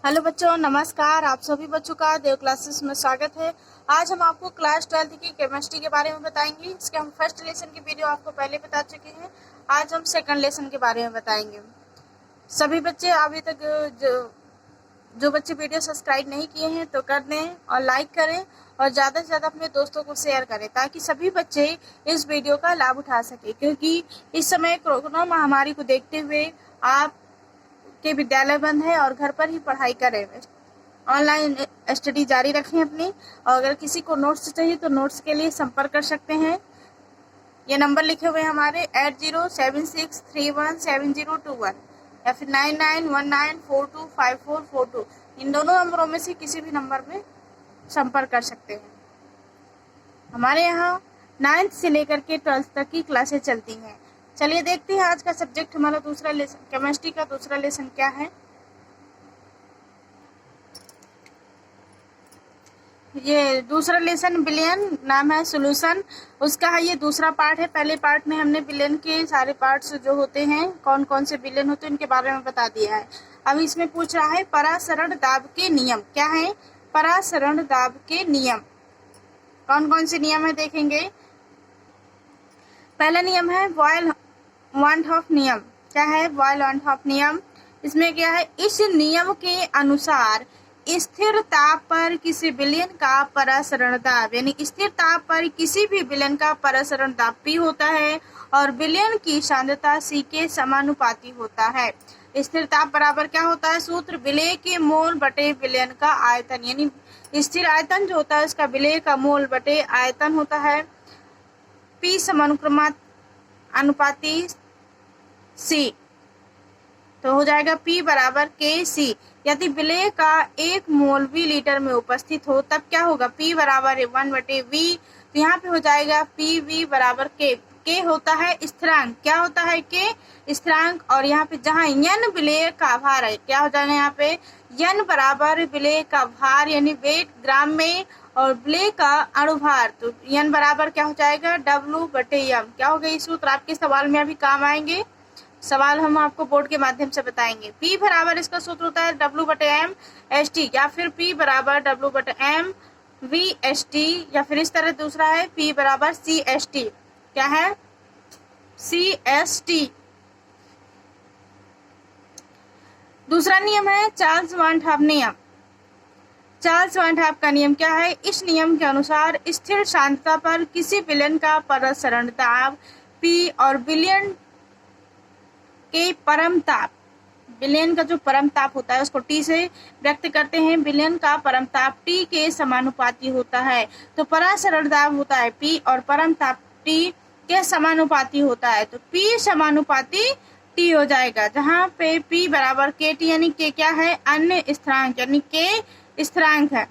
Hello बच्चों, नमस्कार। आप सभी बच्चों का देव क्लासेस में स्वागत है। आज हम आपको क्लास 12th की केमिस्ट्री के बारे में बताएंगे। इसके हम फर्स्ट लेसन की वीडियो आपको पहले बता चुके हैं। आज हम सेकंड लेसन के बारे में बताएंगे। सभी बच्चे अभी तक जो बच्चे वीडियो सब्सक्राइब नहीं किए हैं तो कर दें और लाइक करें और ज़्यादा से ज़्यादा अपने दोस्तों को शेयर करें ताकि सभी बच्चे इस वीडियो का लाभ उठा सकें, क्योंकि इस समय कोरोना महामारी को देखते हुए आप के विद्यालय बंद है और घर पर ही पढ़ाई करें। ऑनलाइन स्टडी जारी रखें अपनी। और अगर किसी को नोट्स चाहिए तो नोट्स के लिए संपर्क कर सकते हैं। ये नंबर लिखे हुए हैं हमारे 8076317021 या फिर 9919425442। इन दोनों नंबरों में से किसी भी नंबर में संपर्क कर सकते हैं। हमारे यहाँ 9th से लेकर के 12th तक की क्लासें चलती हैं। चलिए देखते हैं आज का सब्जेक्ट हमारा दूसरा लेसन, केमिस्ट्री का दूसरा लेसन क्या है। ये दूसरा लेसन बिलियन नाम है, सॉल्यूशन उसका है। ये दूसरा पार्ट है। पहले पार्ट में हमने बिलियन के सारे पार्ट्स जो होते हैं, कौन कौन से बिलियन होते हैं, उनके बारे में बता दिया है। अब इसमें पूछ रहा है परासरण दाब के नियम। क्या है? परासरण दाब के नियम। कौन कौन से नियम है देखेंगे। पहला नियम है बॉयल वांट ऑफ नियम। क्या है? बॉयल वांट ऑफ नियम। इसमें क्या है? इस नियम के अनुसार स्थिर ताप पर किसी विलयन का परासरण दाब, यानी स्थिर ताप पर किसी भी विलयन का परासरण दाब P होता है और विलयन की सांद्रता C के समानुपाती होता है। स्थिर ताप बराबर क्या होता है? सूत्र विलेय के मोल बटे विलयन का आयतन, यानी स्थिर आयतन जो होता है उसका विलेय का मोल बटे आयतन होता है। P समानुपाती C, तो हो जाएगा P बराबर KC। यदि विलेय का 1 मोल V लीटर में उपस्थित हो तब क्या होगा? P बराबर 1/V। तो यहाँ पे हो जाएगा PV बराबर K। K होता है स्थिरांक। क्या होता है? K स्थिरांक। और यहाँ पे जहाँ N विलेय का भार है, क्या हो जाएगा यहाँ पे? N बराबर विलेय का भार यानी वेट ग्राम में और विलेय का अणुभार, तो N बराबर क्या हो जाएगा? W/M। क्या हो गया? सूत्र आपके सवाल में अभी काम आएंगे। सवाल हम आपको बोर्ड के माध्यम से बताएंगे। P बराबर इसका सूत्र होता है W/M ST या फिर P बराबर W/M VST, या फिर इस तरह दूसरा है P बराबर CST। क्या है? CST। दूसरा नियम है चार्ल्स वान हॉफ नियम। चार्ल्स वान हॉफ का नियम क्या है? इस नियम के अनुसार स्थिर सांद्रता पर किसी विलयन का परासरण दाब P और विलयन के परम ताप, विलयन का जो परम ताप होता है उसको T से व्यक्त करते हैं। विलयन का परम ताप T के समानुपाती होता है। तो परासरण दाब होता है P और परम ताप T के समानुपाती होता है। तो P समानुपाती T हो जाएगा, जहाँ पे P बराबर KT, यानी K क्या है? अन्य स्थिरांक, यानी K स्थिरांक है।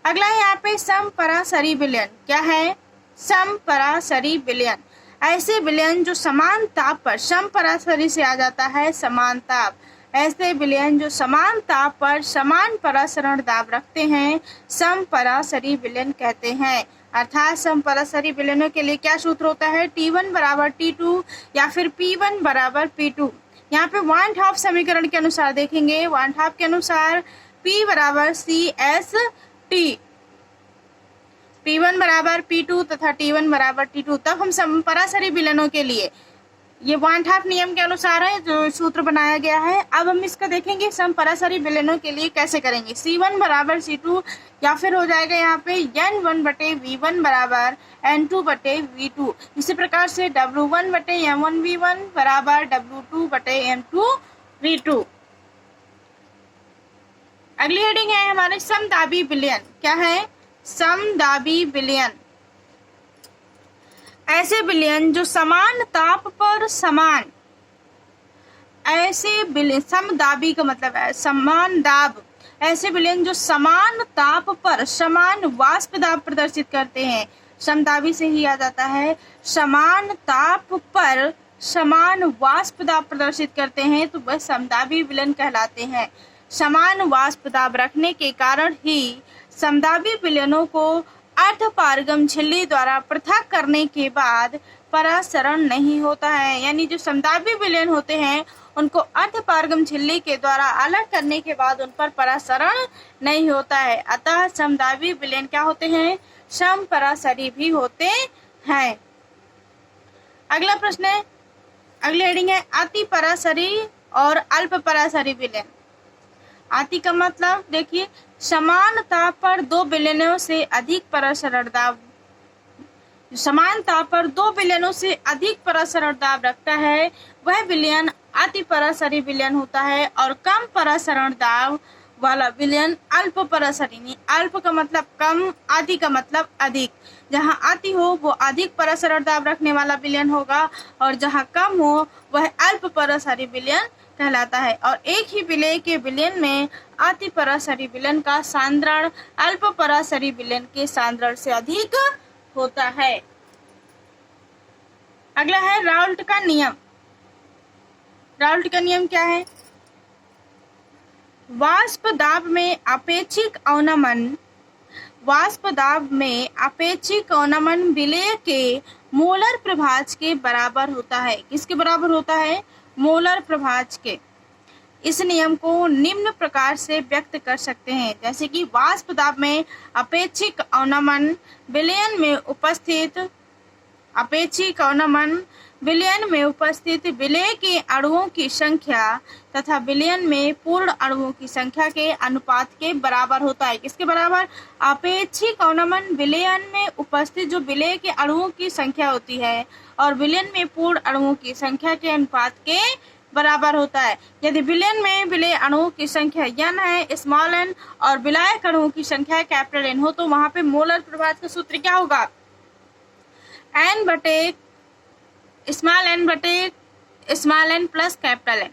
अगला यहाँ पे समपरासरी विलयन। क्या है? समपरासरी विलयन ऐसे विलयन जो समान ताप पर, समपरासरी से आ जाता है समान ताप, ऐसे विलयन जो समान ताप पर समान परासरण दाब रखते हैं समपरासरी विलयन कहते हैं। अर्थात समपरासरी विलयनों के लिए क्या सूत्र होता है? T1 बराबर T2 या फिर P1 बराबर P2। यहाँ पे वान हॉफ समीकरण के अनुसार देखेंगे। वान हॉफ के अनुसार P बराबर CST, P1 बराबर P2 तथा T1 बराबर T2। तब हम समपरासरी विलयनों के लिए ये वान हॉफ नियम के अनुसार है जो सूत्र बनाया गया है। अब हम इसका देखेंगे समपरासरी विलयनों के लिए कैसे करेंगे। C1 बराबर C2 या फिर हो जाएगा यहाँ पे N1/V1 बराबर N2/V2। इसी प्रकार से W1/M1V1 बराबर W2/M2V2। अगली हेडिंग है हमारे समदाबी विलयन। क्या है? समदाबी विलयन ऐसे विलयन जो समान ताप पर समान, ऐसे विलयन, समदाबी का मतलब है समान दाब, ऐसे विलयन जो समान ताप पर समान वाष्प दाब प्रदर्शित करते हैं। समदाबी से ही आ जाता है। समान ताप पर समान वाष्प दाब प्रदर्शित करते हैं तो वह समदाबी विलयन कहलाते हैं। समान वाष्प दाब रखने के कारण ही समदाबी विलयनों को अर्धपारगम झिल्ली द्वारा पृथक करने के बाद परासरण नहीं होता है। यानी जो समदाबी विलयन होते हैं उनको अर्धपारगम पारगम झिल्ली के द्वारा अलग करने के बाद उन पर परासरण नहीं होता है। अतः समदाबी विलयन क्या होते हैं? समपरासरी भी होते हैं। अगला प्रश्न है, अगली हेडिंग है अति परासरी और अल्प परासरी विलयन। अति का मतलब देखिए, समान ताप पर दो विलयनों से अधिक परासरण दाब, समान ताप पर दो विलयनों से अधिक परासरण दाब रखता है वह विलयन अति परासरी विलयन होता है। और कम परासरण दाब वाला विलयन अल्प परासरी। नहीं, अल्प का मतलब कम, अति का मतलब अधिक। जहाँ अति हो वो अधिक परासरण दाब रखने वाला विलयन होगा, और जहाँ कम हो वह अल्प परासरी विलयन कहलाता है। और एक ही विलय के विलयन में अति परासरी विलयन का सांद्रण अल्प परासरी विलयन के सांद्रण से अधिक होता है। अगला है राउल्ट का नियम। राउल्ट का नियम क्या है? वाष्प दाब में अपेक्षिक अवनमन, वाष्प दाब में अपेक्षिक अवनमन विलय के मोलर प्रभाज के बराबर होता है। किसके बराबर होता है? मोलर प्रभाज के। इस नियम को निम्न प्रकार से व्यक्त कर सकते हैं, जैसे कि वाष्प दाब में अपेक्षिक अवनमन विलयन में उपस्थित, अपेक्षिक अवनमन विलयन में उपस्थित विलय के अणुओं की संख्या तथा विलयन में पूर्ण अणुओं की संख्या के अनुपात के बराबर होता है। किसके बराबर? अपेक्षिक अवनमन विलयन में उपस्थित जो विलय के अणुओं की संख्या होती है और विलयन में पूर्ण अणुओं की संख्या के अनुपात के बराबर होता है। यदि विलयन में विलय अणुओं की संख्या n है, स्मॉल n, और विलायक अणुओं की संख्या कैपिटल N हो, तो वहां पे मोलर प्रभाज का सूत्र क्या होगा? n बटे small n plus capital N।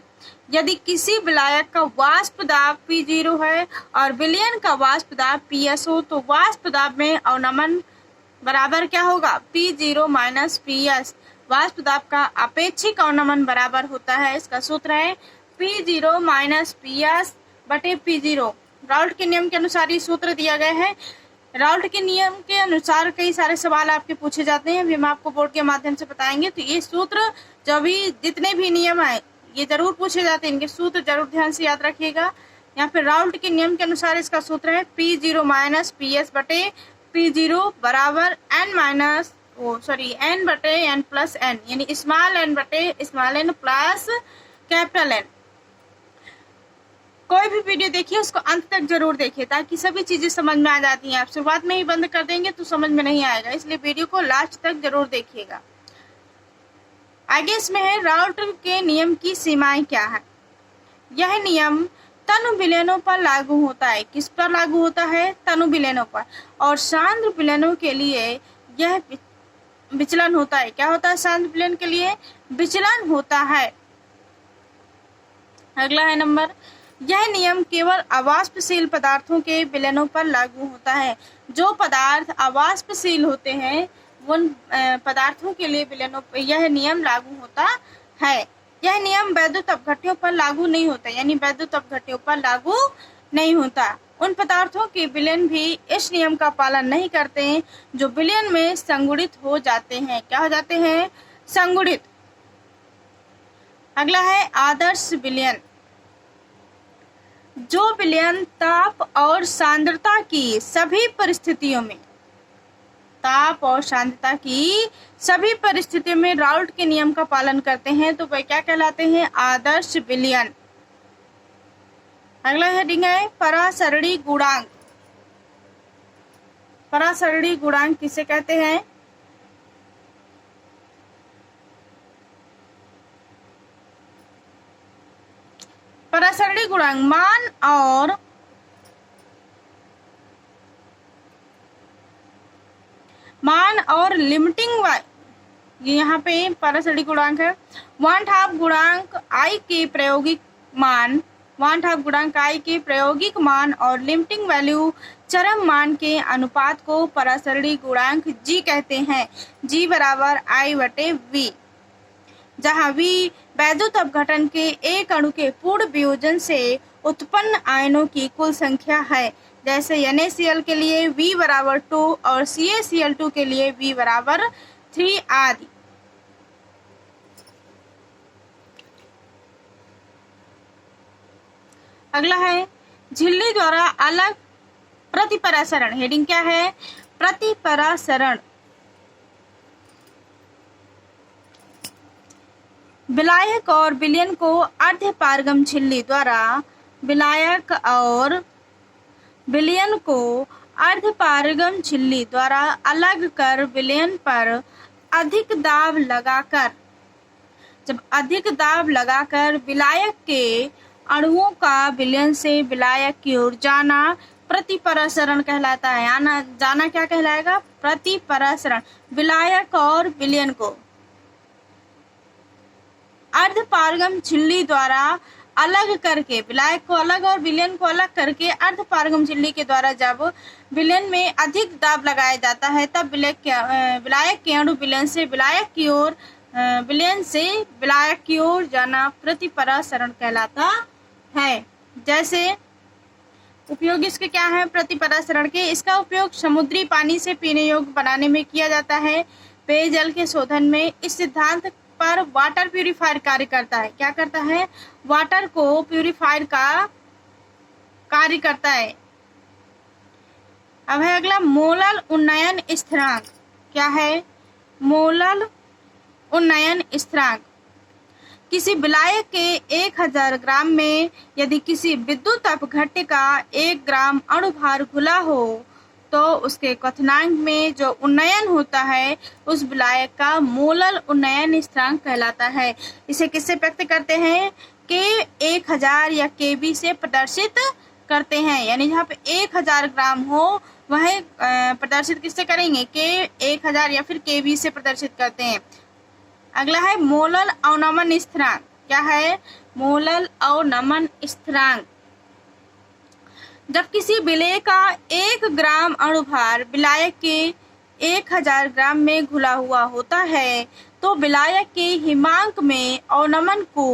यदि किसी विलायक का वाष्प दाब P0 है और विलयन का वाष्प दाब PS हो, तो वाष्प दाब में अवनमन बराबर क्या होगा? P0 minus PS। वाष्प दाब का अपेक्षिक अवनमन बराबर होता है, इसका सूत्र है P0 माइनस PS बटे P0। राउल्ट के नियम के अनुसार ये सूत्र दिया गया है। राउल्ट के नियम के अनुसार कई सारे सवाल आपके पूछे जाते हैं, अभी हम आपको बोर्ड के माध्यम से बताएंगे। तो ये सूत्र जो भी जितने भी नियम है ये जरूर पूछे जाते हैं, इनके सूत्र जरूर ध्यान से याद रखिएगा। यहाँ पे राउल्ट के नियम के अनुसार इसका सूत्र है P0 माइनस PS बटे P0 बराबर n बटे n प्लस n, यानी स्मॉल n बटे small n plus capital N। कोई भी वीडियो देखिए उसको अंत तक जरूर देखिए ताकि सभी चीजें समझ में आ जाती हैं। आप शुरुआत में ही बंद कर देंगे तो समझ में नहीं आएगा, इसलिए वीडियो को लास्ट तक जरूर देखिएगा। आगे इसमें है राउल्ट के नियम की सीमाएं क्या है। यह नियम तनु विलयनों पर लागू होता है। किस पर लागू होता है? तनु विलयनों पर। और सांद्र विलयनों के लिए यह विचलन होता है। क्या होता है? सांद्र विलयन के लिए विचलन होता है। अगला है नंबर, यह नियम केवल अवाष्पशील पदार्थों के विलयनों पर लागू होता है। जो पदार्थ अवाष्पशील होते हैं उन पदार्थों के लिए विलयनों पर यह नियम लागू होता है। यह नियम वैद्युत अपघट्यों पर लागू नहीं होता, यानी वैद्युत अपघट्यों पर लागू नहीं होता। उन पदार्थों के विलयन भी इस नियम का पालन नहीं करते हैं जो विलयन में संगुणित हो जाते हैं। क्या हो जाते हैं? संगुणित। अगला है आदर्श विलयन। जो विलयन ताप और सांद्रता की सभी परिस्थितियों में, ताप और सांद्रता की सभी परिस्थितियों में राउल्ट के नियम का पालन करते हैं, तो वह क्या कहलाते हैं? आदर्श विलयन। अगला हेडिंग है परासरणी गुणांक। परासरणी गुणांक किसे कहते हैं? परासरणी गुणांक मान और लिमिटिंग, यहाँ पे परासरणी गुणांक है। वान हाफ गुणांक I के प्रायोगिक मान, वान हाफ गुणांक I के प्रायोगिक मान और लिमिटिंग वैल्यू चरम मान के अनुपात को परासरणी गुणांक G कहते हैं। G बराबर I बटे V, जहाँ V वैद्युत अपघटन के एक अणु के पूर्ण वियोजन से उत्पन्न आयनों की कुल संख्या है। जैसे NaCl के लिए V बराबर 2 और CaCl2 के लिए V बराबर 3 आदि। अगला है झिल्ली द्वारा अलग प्रतिपरासरण। हेडिंग क्या है? प्रतिपरासरण। विलायक और विलयन को अर्धपारगम झिल्ली द्वारा विलायक और विलयन को अर्धपारगम झिल्ली द्वारा अलग कर विलयन पर अधिक दाब लगाकर, जब अधिक दाब लगाकर विलायक के अणुओं का विलयन से विलायक की ओर जाना प्रतिपरासरण कहलाता है। जाना क्या कहलाएगा? प्रतिपरासरण। विलायक और विलयन को अर्धपारगम झिल्ली द्वारा अलग करके, विलायक को अलग और विलयन को अलग करके अर्धपारगम झिल्ली के द्वारा जब विलयन में अधिक दाब लगाया जाता है तब विलायक के अणु विलयन से विलायक की ओर, विलयन से विलायक की ओर जाना प्रतिपरासरण कहलाता है। जैसे उपयोग इसके क्या है? प्रतिपरासरण के, इसका उपयोग समुद्री पानी से पीने योग्य बनाने में किया जाता है। पेयजल के शोधन में इस सिद्धांत पर वाटर प्यूरिफायर कार्य करता है। क्या करता है? वाटर को प्यूरिफायर का कार्य करता है। अब है अगला मोलल उन्नयन स्थिरांक। क्या है? मोलल उन्नयन स्थिरांक। किसी विलायक के 1000 ग्राम में यदि किसी विद्युत अपघट्य का 1 ग्राम अणुभार घुला हो तो उसके क्वथनांक में जो उन्नयन होता है उस विलायक का मोलल उन्नयन स्थिरांक कहलाता है। इसे किससे व्यक्त करते हैं? के 1000 या केबी से प्रदर्शित करते हैं। यानी जहाँ पे 1000 ग्राम हो वह प्रदर्शित किससे करेंगे? के 1000 या फिर केबी से प्रदर्शित करते हैं। अगला है मोलल अवनमन स्थिरांक। क्या है? मोलल अवनमन स्थिरांक। जब किसी विलेय का 1 ग्राम अणुभार विलायक के 1000 ग्राम में घुला हुआ होता है तो विलायक के हिमांक में अवनमन को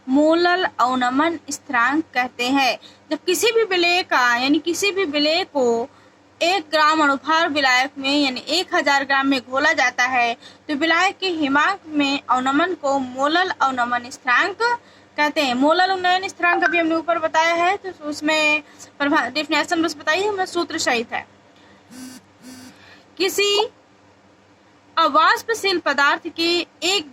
मोलल अवनमन स्थिरांक कहते हैं। जब किसी भी विलेय का, यानी किसी भी विलेय को 1 ग्राम अणुभार विलायक में यानी 1000 ग्राम में घोला जाता है तो विलायक के हिमांक में अवनमन को मोलल अवनमन स्थिरांक कहते हैं। मोलल उन्नयन स्थिरांक अभी हमने ऊपर बताया है तो उसमें डेफिनेशन बस बताइए, हमें सूत्र सहित है। किसी अवाष्पशील पदार्थ के 1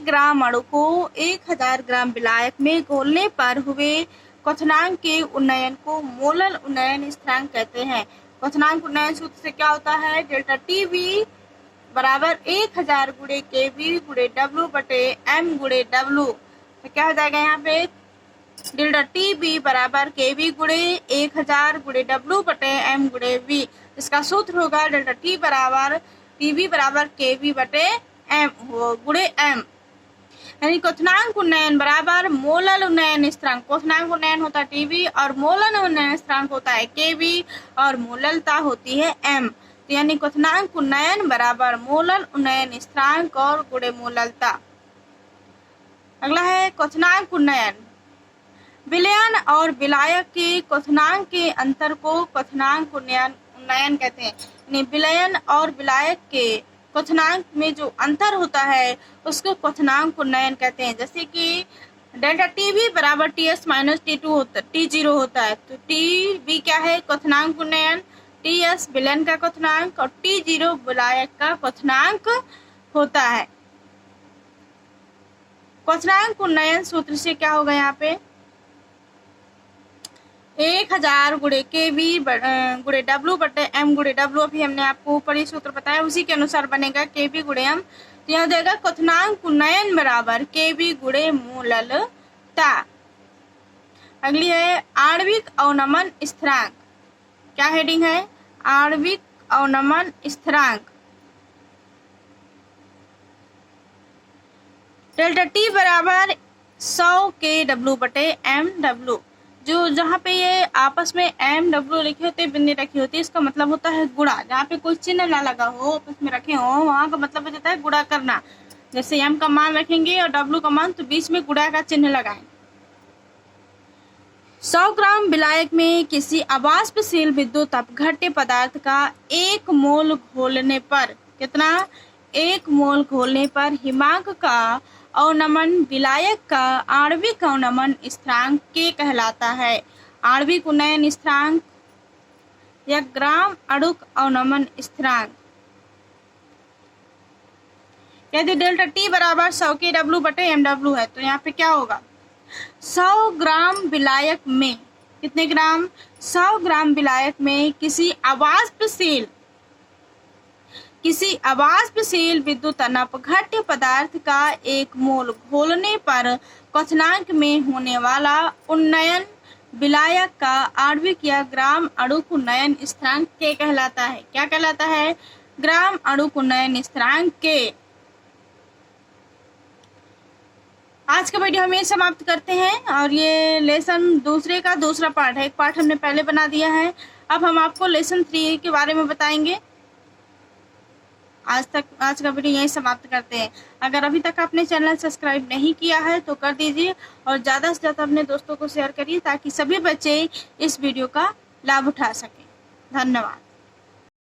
ग्राम अणु को 1000 ग्राम विलायक में घोलने पर हुए क्वथनांक के उन्नयन को मोलल उन्नयन स्थिरांक कहते हैं। क्वथनांक उन्नयन सूत्र से क्या होता है? डेल्टा टी बी बराबर 1000 गुणे के बी गुणे डब्ल्यू बटे एम गुणे डब्ल्यू। तो क्या हो जाएगा यहाँ पे? डेल्टा टी बी बराबर के बी गुणे 1000 गुणे डब्ल्यू बटे एम गुणे वी। इसका सूत्र होगा डेल्टा टी बी बराबर के बी बटे एम गुणे एम। यानी क्वथनांक उन्नयन बराबर मोलल उन्नयन स्थिरांक। क्वथनांक उन्नयन होता है टीबी और मोलल उन्नयन स्थिरांक होता है केबी और मोललता होती है एम। तो यानी क्वथनांक उन्नयन बराबर मोलल उन्नयन स्थिरांक और गुणे मोललता। अगला है क्वथनांक उन्नयन। विलयन और विलायक के क्वथनांक के अंतर को क्वथनांक उन्नयन कहते हैं। यानी विलयन और विलायक के क्वथनांक में जो अंतर होता है उसको क्वथनांक उन्नयन कहते हैं। जैसे कि डेल्टा टी बी बराबर T S minus T two होता है, T0 होता है तो टी बी क्या है? क्वथनांक उन्नयन। टी एस विलयन का क्वथनांक और T0 विलायक का क्वथनांक होता है। क्वथनांक उन्नयन सूत्र से क्या होगा यहाँ पे? 1000 गुणे के बी गुणे डब्ल्यू बटे एम गुणे डब्ल्यू। अभी हमने आपको ऊपर ही सूत्र बताया उसी के अनुसार बनेगा के बी गुणे एम। तो यहाँ देगा क्वथनांक उन्नयन बराबर के बी गुणे मोललता। अगली है आणविक अवनमन स्थिरांक। क्या हेडिंग है? आणविक अवनमन स्थिरांक। डेल्टा टी बराबर 100 के डब्ल्यू बटे एम डब्ल्यू। जो जहाँ पे ये आपस में एम डब्ल्यू लिखे होते हैं, बिंदी रखी होती है, इसका मतलब होता है गुणा। जहाँ पे कोई चिन्ह ना लगा हो, आपस में रखे हो, वहाँ का मतलब हो जाता है गुणा करना। जैसे एम का मान रखेंगे और डब्ल्यू का मान तो बीच में गुणा का चिन्ह लगाएं। 100 ग्राम विलायक में किसी अवाष्पशील विद्युत अपघट्य पदार्थ का 1 मोल घोलने पर, कितना? 1 मोल घोलने पर हिमांक का अवनमन विलायक का आणविक अवनमन स्थिरांक K कहलाता है। आणविक उन्नयन स्थिरांक या ग्राम अणुक अवनमन स्थिरांक। यदि डेल्टा T बराबर 100 kW बटे mW है तो यहाँ पे क्या होगा, 100 ग्राम विलायक में कितने ग्राम, 100 ग्राम विलायक में किसी अवाष्पशील विद्युत अपघट्य पदार्थ का 1 मोल घोलने पर क्वथनांक में होने वाला उन्नयन विलायक का आणविक या ग्राम अणुक उन्नयन स्थिरांक K कहलाता है। क्या कहलाता है, ग्राम अणुक उन्नयन स्थिरांक K। आज का वीडियो हम ये समाप्त करते हैं और ये लेसन दूसरे का दूसरा पार्ट है। एक पार्ट हमने पहले बना दिया है, अब हम आपको लेसन 3 के बारे में बताएंगे। आज का वीडियो यहीं समाप्त करते हैं। अगर अभी तक आपने चैनल सब्सक्राइब नहीं किया है तो कर दीजिए और ज़्यादा से ज़्यादा अपने दोस्तों को शेयर करिए ताकि सभी बच्चे इस वीडियो का लाभ उठा सकें। धन्यवाद।